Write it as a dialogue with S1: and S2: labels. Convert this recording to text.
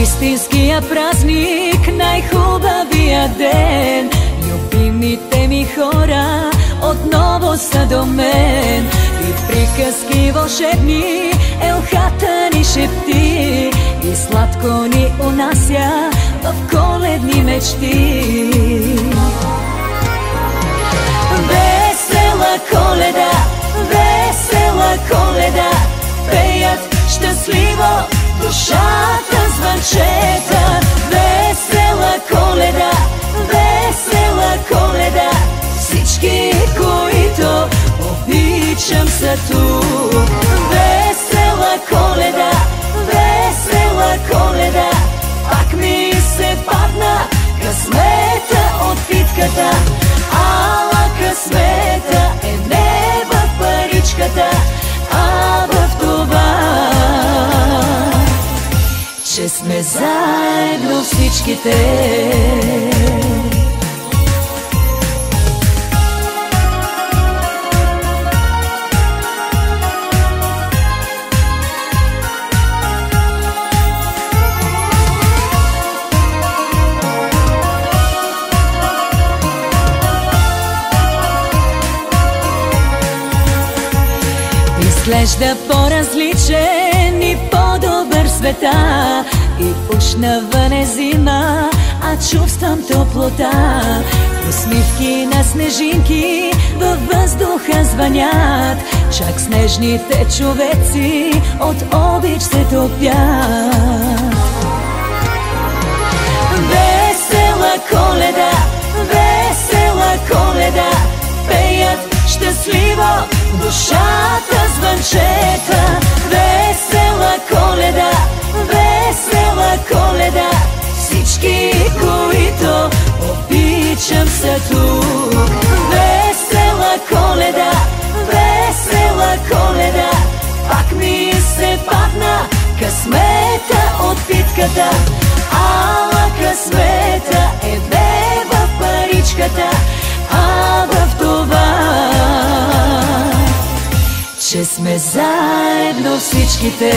S1: истинския празник, най-хубавия ден. Любимите ми хора отново са до мен и приказки вълшебни елхата ни шепти и сладко ни унася в коледни мечти. Весела Коледа, весела Коледа, пеят щастливо душата звънчета. Весела Коледа, весела Коледа, всички, които обичам, са тук. Весела Коледа, весела Коледа, пак ми се падна късмета от битката. Ала късмета е не в паричката, а в това, че сме заедно всичките. Изглежда по-различен и по-добър света, и уж навън е зима, а чувствам топлота. Усмивки на снежинки във въздуха звънят, чак снежните човеци от обич се топят. Весела Коледа, весела Коледа, пеят щастливо душата звънчета. Весела Коледа, весела Коледа, всички, които обичам, са тук. Весела Коледа, весела Коледа, пак ми се падна късмета от битката. Ала късмета е не в паричката, а в това, че сме заедно всичките.